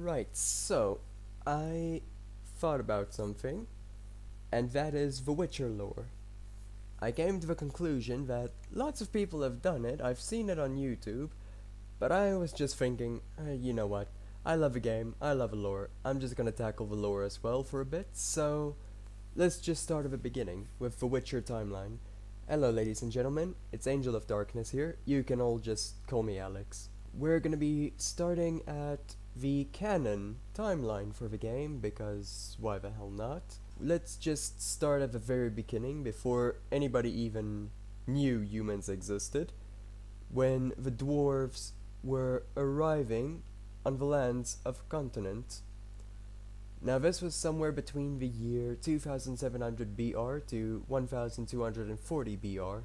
Right, so I thought about something, and that is the Witcher lore. I came to the conclusion that lots of people have done it, I've seen it on YouTube, but I was just thinking, you know what? I love a game, I love a lore, I'm just gonna tackle the lore as well for a bit, so let's just start at the beginning with the Witcher timeline. Hello, ladies and gentlemen, it's Angel of Darkness here. You can all just call me Alex. We're gonna be starting at the canon timeline for the game because why the hell not? Let's just start at the very beginning before anybody even knew humans existed, when the dwarves were arriving on the lands of a continent. Now this was somewhere between the year 2700 BR to 1240 BR.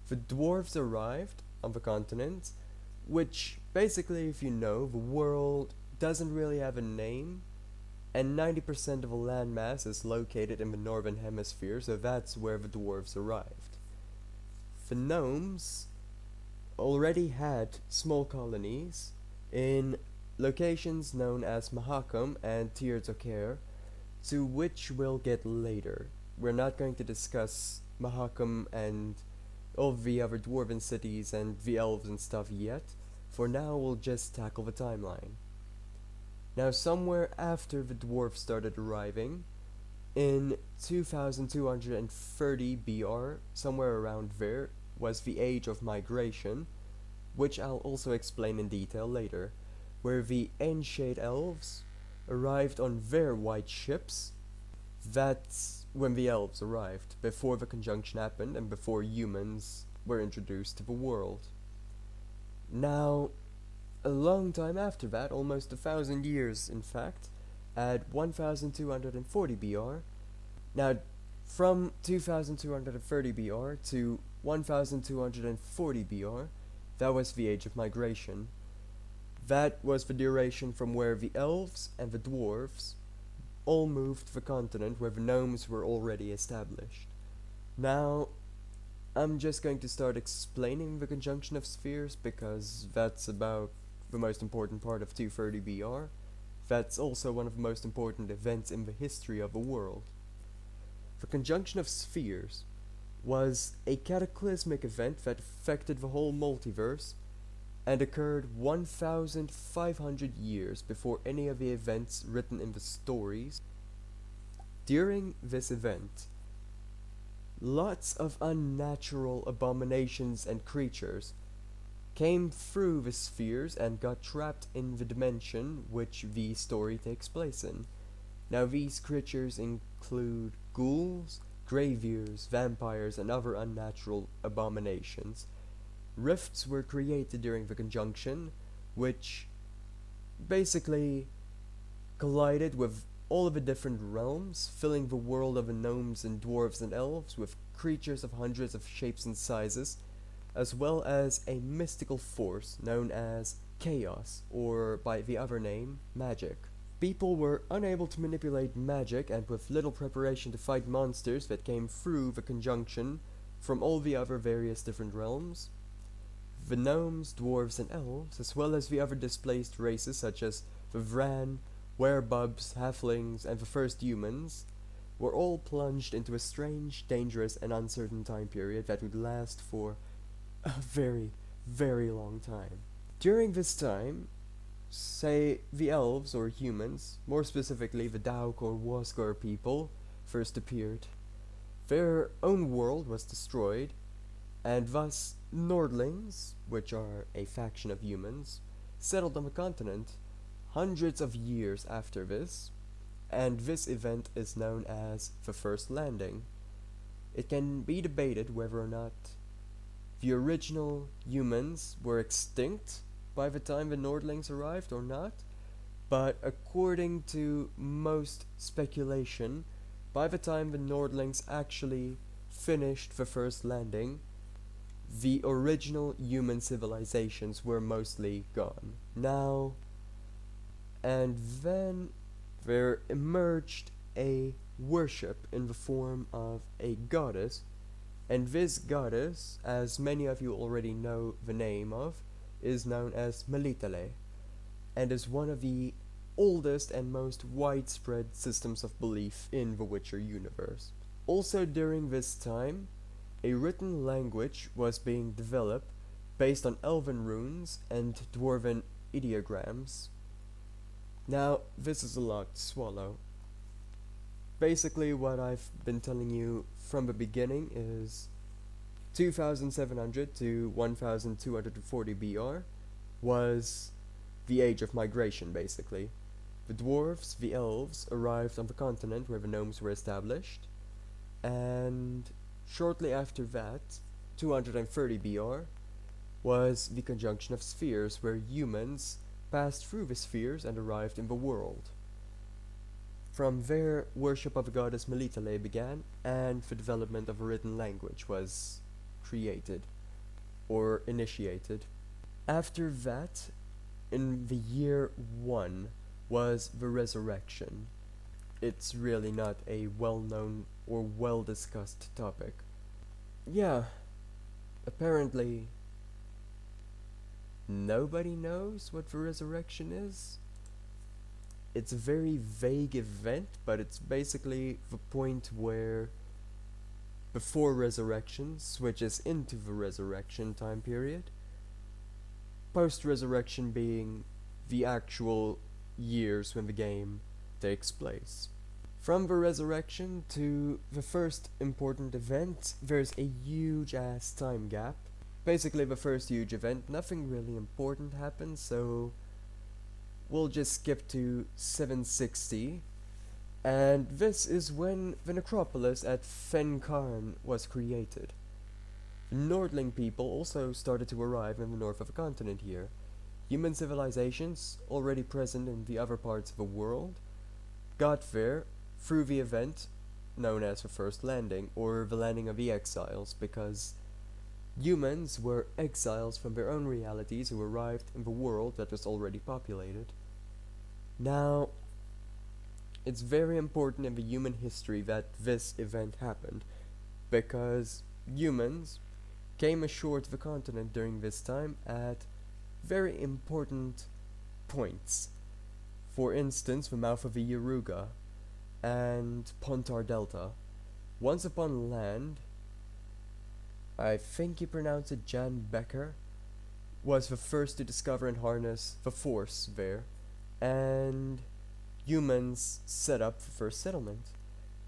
The dwarves arrived on the continent, which basically, if you know, the world doesn't really have a name, and 90% of the landmass is located in the northern hemisphere, so that's where the dwarves arrived. The gnomes already had small colonies in locations known as Mahakam and Tirtoker, to which we'll get later. We're not going to discuss Mahakam and all the other dwarven cities and the elves and stuff yet. For now, we'll just tackle the timeline. Now, somewhere after the dwarves started arriving, in 2230 BR, somewhere around there, was the Age of Migration, which I'll also explain in detail later, where the Ancient Elves arrived on their white ships. That's when the elves arrived, before the conjunction happened and before humans were introduced to the world. Now, a long time after that, almost 1,000 years in fact, at 1240 BR. Now, from 2230 BR to 1240 BR, that was the Age of Migration. That was the duration from where the elves and the dwarves all moved to the continent where the gnomes were already established. Now, I'm just going to start explaining the conjunction of spheres because that's about the most important part of 230 BR. That's also one of the most important events in the history of the world. The conjunction of spheres was a cataclysmic event that affected the whole multiverse and occurred 1,500 years before any of the events written in the stories. During this event, lots of unnatural abominations and creatures came through the spheres and got trapped in the dimension which the story takes place in. Now these creatures include ghouls, graveyears, vampires, and other unnatural abominations. Rifts were created during the conjunction, which basically collided with all of the different realms, filling the world of the gnomes and dwarves and elves with creatures of hundreds of shapes and sizes, as well as a mystical force known as chaos, or by the other name, magic. People were unable to manipulate magic and with little preparation to fight monsters that came through the conjunction from all the other various different realms. The gnomes, dwarves, and elves, as well as the other displaced races such as the Vran, werebubs, halflings, and the first humans, were all plunged into a strange, dangerous, and uncertain time period that would last for a very, very long time. During this time, say the elves or humans, more specifically the Dauk or Wasgar people, first appeared. Their own world was destroyed, and thus Nordlings, which are a faction of humans, settled on the continent hundreds of years after this, and this event is known as the First Landing. It can be debated whether or not the original humans were extinct by the time the Nordlings arrived or not, but according to most speculation, by the time the Nordlings actually finished the First Landing, the original human civilizations were mostly gone. Now, and then there emerged a worship in the form of a goddess, and this goddess, as many of you already know the name of, is known as Melitele, and is one of the oldest and most widespread systems of belief in the Witcher universe. Also during this time, a written language was being developed based on Elven runes and Dwarven ideograms. Now, this is a lot to swallow. Basically, what I've been telling you from the beginning is 2700 to 1240 BR was the age of migration, basically. The dwarves, the elves, arrived on the continent where the gnomes were established, and shortly after that, 230 BR, was the conjunction of spheres where humans passed through the spheres and arrived in the world. From there, worship of the goddess Melitele began, and the development of a written language was created, or initiated. After that, in the year 1, was the resurrection. It's really not a well-known or well-discussed topic. Yeah, apparently nobody knows what the resurrection is. It's a very vague event, but it's basically the point where before resurrection switches into the resurrection time period, post-resurrection being the actual years when the game takes place. From the resurrection to the first important event, there's a huge ass time gap. Basically the first huge event, nothing really important happens, so we'll just skip to 760, and this is when the necropolis at Fenkarn was created. The Nordling people also started to arrive in the north of the continent here. Human civilizations, already present in the other parts of the world, got there through the event known as the First Landing, or the Landing of the Exiles, because humans were exiles from their own realities who arrived in the world that was already populated. Now, it's very important in the human history that this event happened, because humans came ashore to the continent during this time at very important points. For instance, the mouth of the Yaruga and Pontar Delta. Once upon land, I think you pronounce it Jan Becker, was the first to discover and harness the force there, and humans set up the first settlement.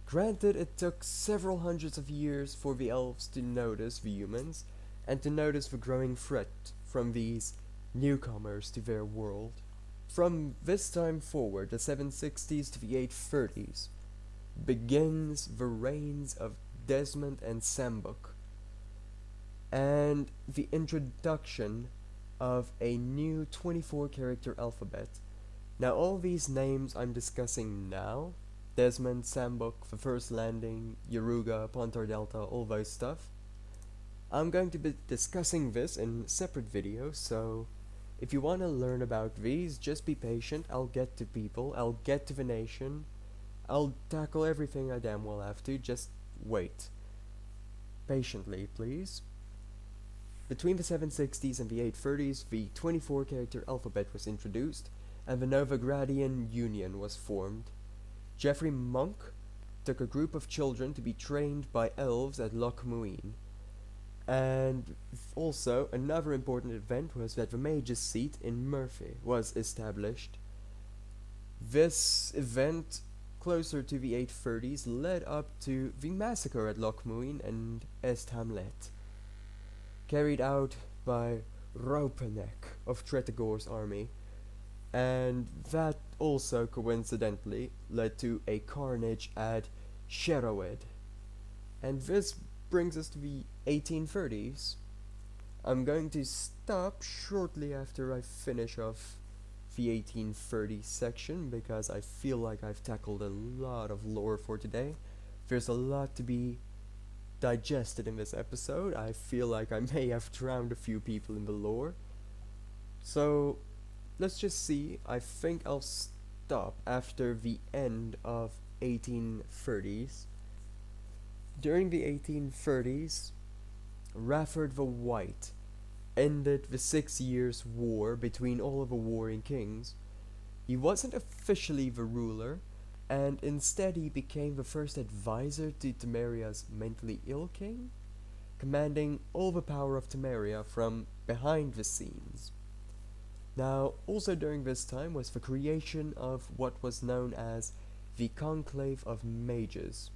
Granted, it took several hundreds of years for the elves to notice the humans, and to notice the growing threat from these newcomers to their world. From this time forward, the 760s to the 830s, begins the reigns of Desmond and Sambuk, and the introduction of a new 24-character alphabet. Now all these names I'm discussing now, Desmond, Sambuk, the First Landing, Yaruga, Pontar Delta, all those stuff, I'm going to be discussing this in separate videos, so if you want to learn about these, just be patient. I'll get to people, I'll get to the nation, I'll tackle everything I damn well have to, just wait. Patiently, please. Between the 760s and the 830s, the 24-character alphabet was introduced, and the Novogradian Union was formed. Geoffrey Monk took a group of children to be trained by elves at Loch Muinne. And also, another important event was that the mage's seat in Murphy was established. This event, closer to the 830s, led up to the massacre at Loch Muinne and Est Hamlet, carried out by Raupenek of Tretogor's army, and that also coincidentally led to a carnage at Sheroed. And this brings us to the 1830s. I'm going to stop shortly after I finish off the 1830s section, because I feel like I've tackled a lot of lore for today. There's a lot to be digested in this episode. I feel like I may have drowned a few people in the lore. So, let's just see. I think I'll stop after the end of 1830s. During the 1830s, Rafford the White ended the 6 years' war between all of the warring kings, He wasn't officially the ruler, and instead he became the first advisor to Temeria's mentally ill king, commanding all the power of Temeria from behind the scenes. Now, also during this time was the creation of what was known as the Conclave of Mages,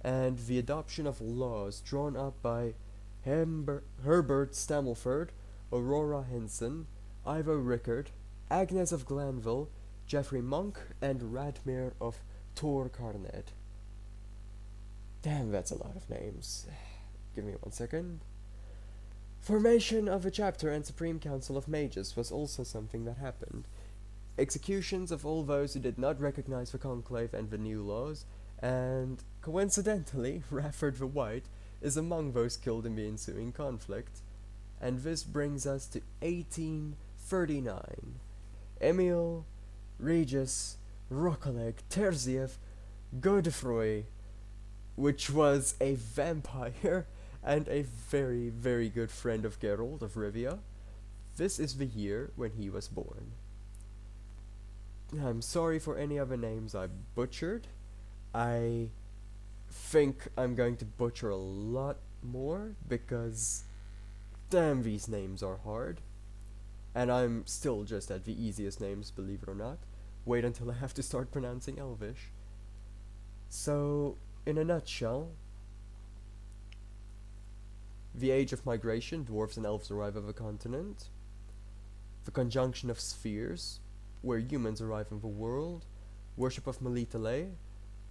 and the adoption of laws drawn up by Herbert Stammelford, Aurora Henson, Ivo Rickard, Agnes of Glanville, Geoffrey Monk, and Radmir of Torcarnet. Damn, that's a lot of names. Give me 1 second. Formation of a chapter and Supreme Council of Mages was also something that happened. Executions of all those who did not recognize the Conclave and the new laws, and coincidentally, Rafford the White is among those killed in the ensuing conflict. And this brings us to 1839. Emil Regis Rokoleg Terziev Godefroy, which was a vampire and a very, very good friend of Geralt of Rivia. This is the year when he was born. I'm sorry for any other names I butchered. I think I'm going to butcher a lot more because damn, these names are hard. And I'm still just at the easiest names, believe it or not. Wait until I have to start pronouncing Elvish. So, in a nutshell, the age of migration, dwarves and elves arrive of a continent. The conjunction of spheres, where humans arrive in the world. Worship of Melitele.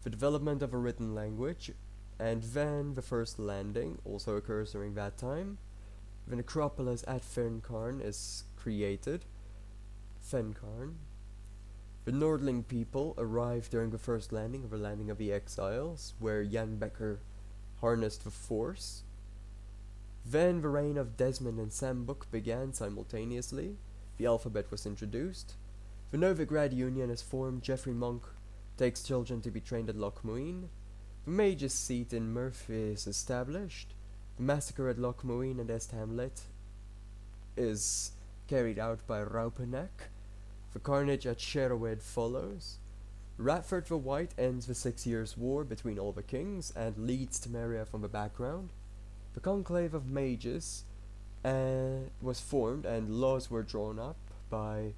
The development of a written language. And then the first landing also occurs during that time. The necropolis at Fencarn is created. Fencarn. The Nordling people arrive during the first landing of the Landing of the Exiles, where Jan Becker harnessed the force. Then the reign of Desmond and Sambuck began simultaneously. The alphabet was introduced. The Novogradian Union is formed. Geoffrey Monk takes children to be trained at Loch Muinne. The mage's seat in Murphy is established. The massacre at Loch Muinne and Est Hamlet is carried out by Raupenack. The carnage at Sherwood follows. Radford the White ends the 6 Years' War between all the kings and leads Temeria from the background. The Conclave of Mages was formed and laws were drawn up by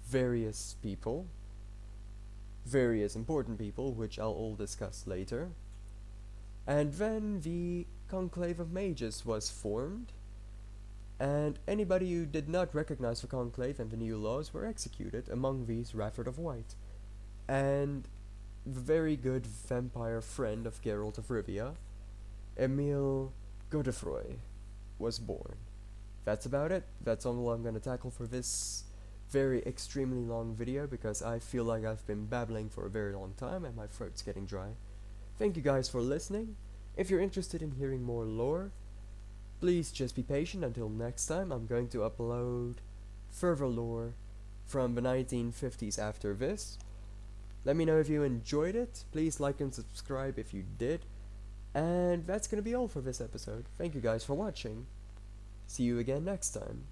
various people. Various important people, which I'll all discuss later. And then the Conclave of Mages was formed, and anybody who did not recognize the Conclave and the new laws were executed, among these Rafford of White. And the very good vampire friend of Geralt of Rivia, Emil Godefroy, was born. That's about it. That's all I'm going to tackle for this very extremely long video, because I feel like I've been babbling for a very long time and my throat's getting dry. Thank you guys for listening. If you're interested in hearing more lore, please just be patient until next time. I'm going to upload further lore from the 1950s after this. Let me know if you enjoyed it. Please like and subscribe if you did. And that's going to be all for this episode. Thank you guys for watching. See you again next time.